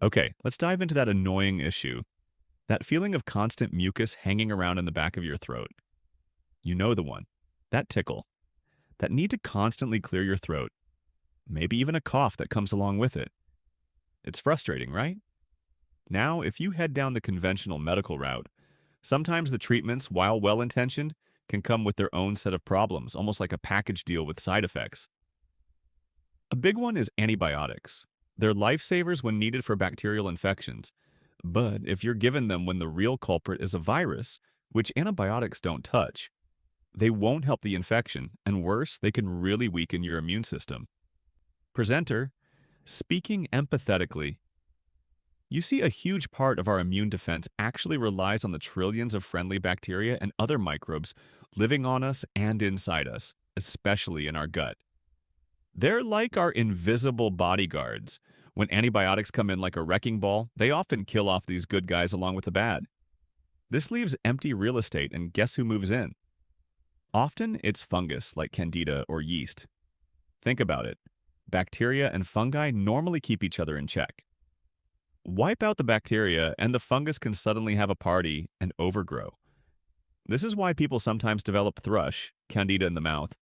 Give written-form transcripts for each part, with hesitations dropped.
Okay, let's dive into that annoying issue. That feeling of constant mucus hanging around in the back of your throat. You know the one. That tickle. That need to constantly clear your throat. Maybe even a cough that comes along with it. It's frustrating, right? Now, if you head down the conventional medical route, sometimes the treatments, while well-intentioned, can come with their own set of problems, almost like a package deal with side effects. A big one is antibiotics. They're lifesavers when needed for bacterial infections. But if you're given them when the real culprit is a virus, which antibiotics don't touch, they won't help the infection, and worse, they can really weaken your immune system. Presenter, speaking empathetically, you see a huge part of our immune defense actually relies on the trillions of friendly bacteria and other microbes living on us and inside us, especially in our gut. They're like our invisible bodyguards. When antibiotics come in like a wrecking ball, they often kill off these good guys along with the bad. This leaves empty real estate, and guess who moves in? Often it's fungus like candida or yeast. Think about it. Bacteria and fungi normally keep each other in check. Wipe out the bacteria, and the fungus can suddenly have a party and overgrow. This is why people sometimes develop thrush, candida in the mouth,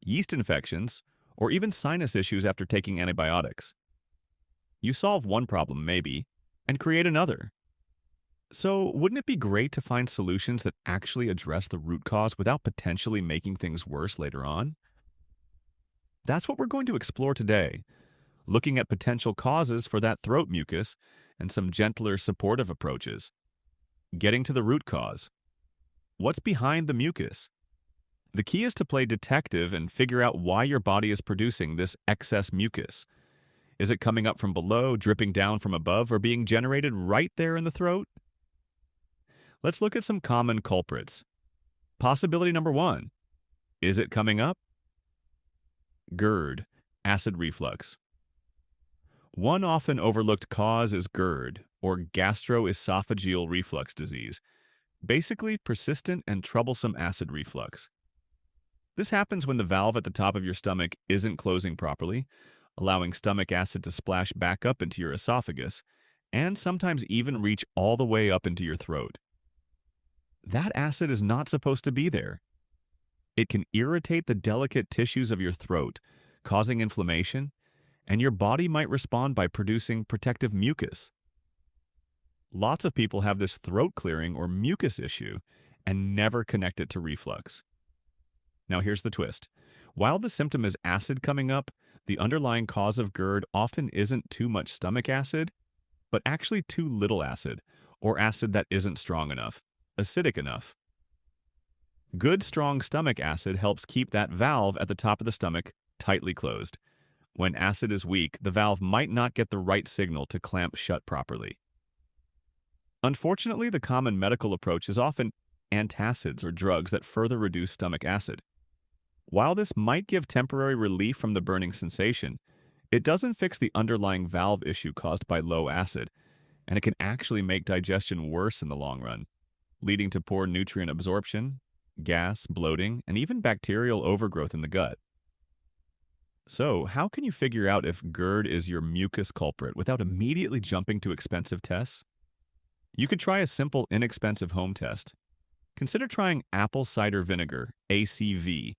yeast infections, or even sinus issues after taking antibiotics. You solve one problem, maybe, and create another. So, wouldn't it be great to find solutions that actually address the root cause without potentially making things worse later on? That's what we're going to explore today, looking at potential causes for that throat mucus and some gentler, supportive approaches. Getting to the root cause. What's behind the mucus? The key is to play detective and figure out why your body is producing this excess mucus. Is it coming up from below, dripping down from above, or being generated right there in the throat? Let's look at some common culprits. Possibility number one. Is it coming up? GERD, acid reflux. One often overlooked cause is GERD, or gastroesophageal reflux disease, basically persistent and troublesome acid reflux. This happens when the valve at the top of your stomach isn't closing properly, allowing stomach acid to splash back up into your esophagus, and sometimes even reach all the way up into your throat. That acid is not supposed to be there. It can irritate the delicate tissues of your throat, causing inflammation, and your body might respond by producing protective mucus. Lots of people have this throat clearing or mucus issue and never connect it to reflux. Now here's the twist. While the symptom is acid coming up, the underlying cause of GERD often isn't too much stomach acid, but actually too little acid, or acid that isn't strong enough, acidic enough. Good, strong stomach acid helps keep that valve at the top of the stomach tightly closed. When acid is weak, the valve might not get the right signal to clamp shut properly. Unfortunately, the common medical approach is often antacids or drugs that further reduce stomach acid. While this might give temporary relief from the burning sensation, it doesn't fix the underlying valve issue caused by low acid, and it can actually make digestion worse in the long run, leading to poor nutrient absorption, gas, bloating, and even bacterial overgrowth in the gut. So, how can you figure out if GERD is your mucus culprit without immediately jumping to expensive tests? You could try a simple, inexpensive home test. Consider trying apple cider vinegar, ACV,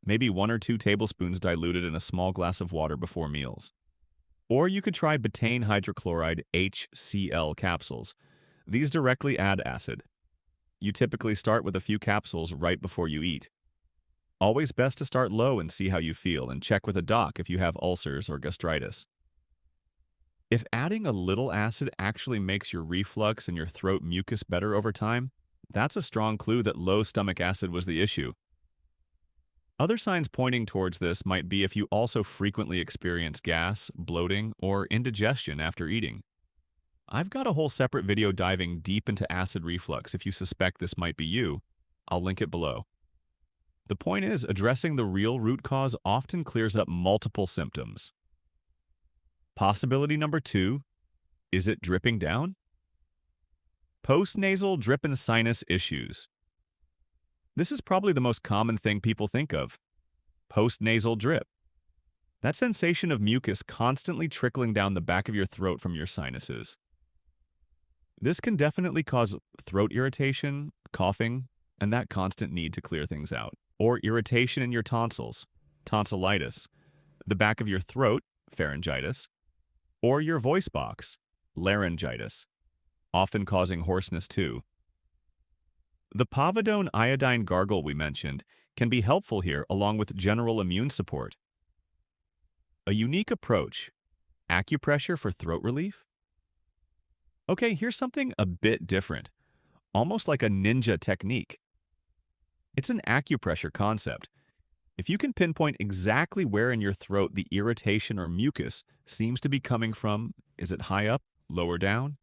maybe 1 or 2 tablespoons diluted in a small glass of water before meals. Or you could try betaine hydrochloride, HCl capsules. These directly add acid. You typically start with a few capsules right before you eat. Always best to start low and see how you feel, and check with a doc if you have ulcers or gastritis. If adding a little acid actually makes your reflux and your throat mucus better over time, that's a strong clue that low stomach acid was the issue. Other signs pointing towards this might be if you also frequently experience gas, bloating, or indigestion after eating. I've got a whole separate video diving deep into acid reflux if you suspect this might be you. I'll link it below. The point is, addressing the real root cause often clears up multiple symptoms. Possibility number two, is it dripping down? Postnasal drip and sinus issues. This is probably the most common thing people think of. Postnasal drip. That sensation of mucus constantly trickling down the back of your throat from your sinuses. This can definitely cause throat irritation, coughing, and that constant need to clear things out. Or irritation in your tonsils, tonsillitis, the back of your throat, pharyngitis, or your voice box, laryngitis, often causing hoarseness too. The povidone iodine gargle we mentioned can be helpful here along with general immune support. A unique approach, acupressure for throat relief? Okay, here's something a bit different, almost like a ninja technique. It's an acupressure concept. If you can pinpoint exactly where in your throat the irritation or mucus seems to be coming from, is it high up, lower down?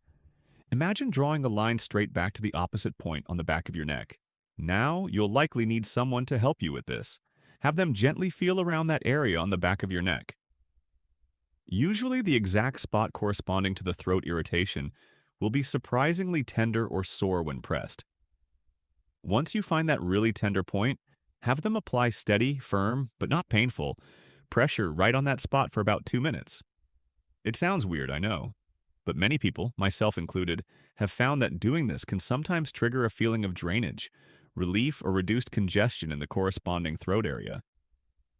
Imagine drawing a line straight back to the opposite point on the back of your neck. Now, you'll likely need someone to help you with this. Have them gently feel around that area on the back of your neck. Usually, the exact spot corresponding to the throat irritation will be surprisingly tender or sore when pressed. Once you find that really tender point, have them apply steady, firm, but not painful, pressure right on that spot for about 2 minutes. It sounds weird, I know, but many people, myself included, have found that doing this can sometimes trigger a feeling of drainage, relief, or reduced congestion in the corresponding throat area.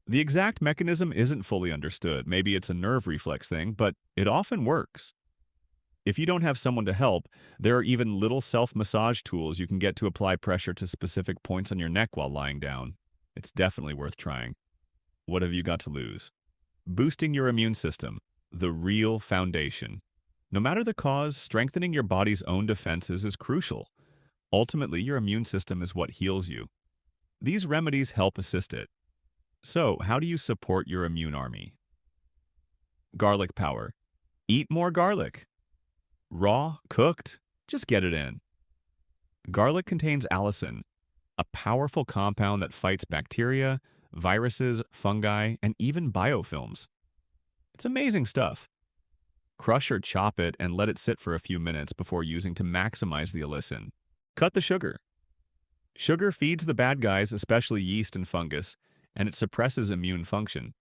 The exact mechanism isn't fully understood. Maybe it's a nerve reflex thing, but it often works. If you don't have someone to help, there are even little self-massage tools you can get to apply pressure to specific points on your neck while lying down. It's definitely worth trying. What have you got to lose? Boosting your immune system, the real foundation. No matter the cause, strengthening your body's own defenses is crucial. Ultimately, your immune system is what heals you. These remedies help assist it. So, how do you support your immune army? Garlic power. Eat more garlic. Raw, cooked, just get it in. Garlic contains allicin, a powerful compound that fights bacteria, viruses, fungi, and even biofilms. It's amazing stuff. Crush or chop it and let it sit for a few minutes before using to maximize the allicin. Cut the sugar. Sugar feeds the bad guys, especially yeast and fungus, and it suppresses immune function.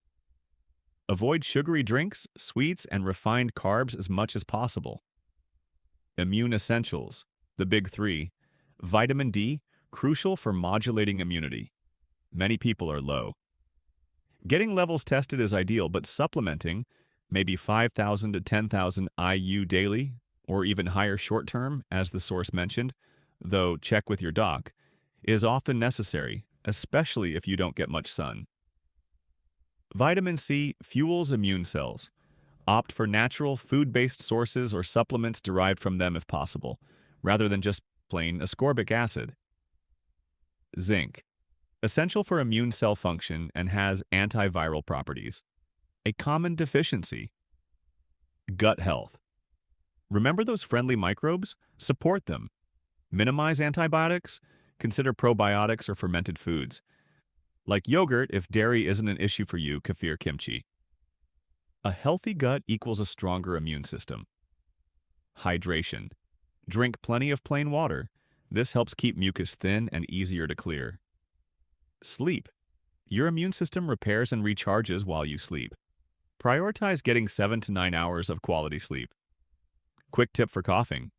Avoid sugary drinks, sweets, and refined carbs as much as possible. Immune essentials, the big three. Vitamin D, crucial for modulating immunity. Many people are low. Getting levels tested is ideal, but supplementing, maybe 5,000 to 10,000 IU daily, or even higher short-term, as the source mentioned, though check with your doc, is often necessary, especially if you don't get much sun. Vitamin C fuels immune cells. Opt for natural, food-based sources or supplements derived from them if possible, rather than just plain ascorbic acid. Zinc. Essential for immune cell function and has antiviral properties. A common deficiency. Gut health. Remember those friendly microbes? Support them. Minimize antibiotics. Consider probiotics or fermented foods. Like yogurt, if dairy isn't an issue for you, kefir kimchi. A healthy gut equals a stronger immune system. Hydration. Drink plenty of plain water. This helps keep mucus thin and easier to clear. Sleep. Your immune system repairs and recharges while you sleep. Prioritize getting 7 to 9 hours of quality sleep. Quick tip for coughing.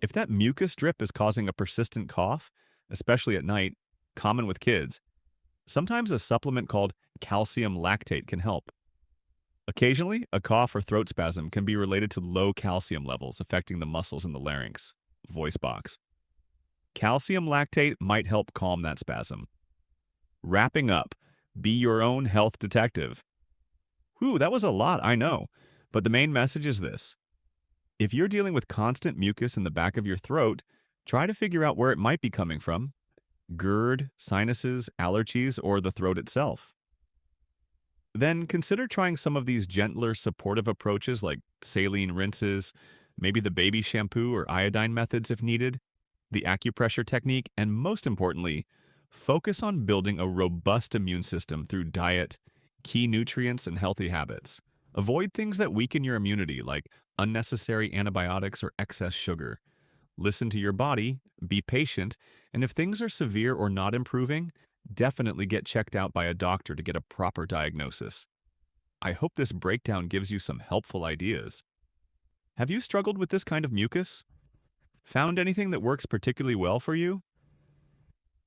If that mucus drip is causing a persistent cough, especially at night, common with kids, sometimes a supplement called calcium lactate can help. Occasionally, a cough or throat spasm can be related to low calcium levels affecting the muscles in the larynx, voice box. Calcium lactate might help calm that spasm. Wrapping up, be your own health detective. Whew, that was a lot, I know, but the main message is this. If you're dealing with constant mucus in the back of your throat, try to figure out where it might be coming from. GERD, sinuses, allergies, or the throat itself. Then consider trying some of these gentler, supportive approaches like saline rinses, maybe the baby shampoo or iodine methods if needed, the acupressure technique, and most importantly, focus on building a robust immune system through diet, key nutrients, and healthy habits. Avoid things that weaken your immunity like unnecessary antibiotics or excess sugar. Listen to your body, be patient, and if things are severe or not improving, definitely get checked out by a doctor to get a proper diagnosis. I hope this breakdown gives you some helpful ideas. Have you struggled with this kind of mucus? Found anything that works particularly well for you?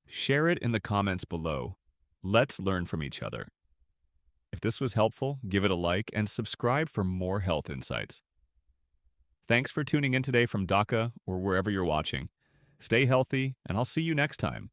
Share it in the comments below. Let's learn from each other. If this was helpful, give it a like and subscribe for more health insights. Thanks for tuning in today from Dhaka or wherever you're watching. Stay healthy, and I'll see you next time.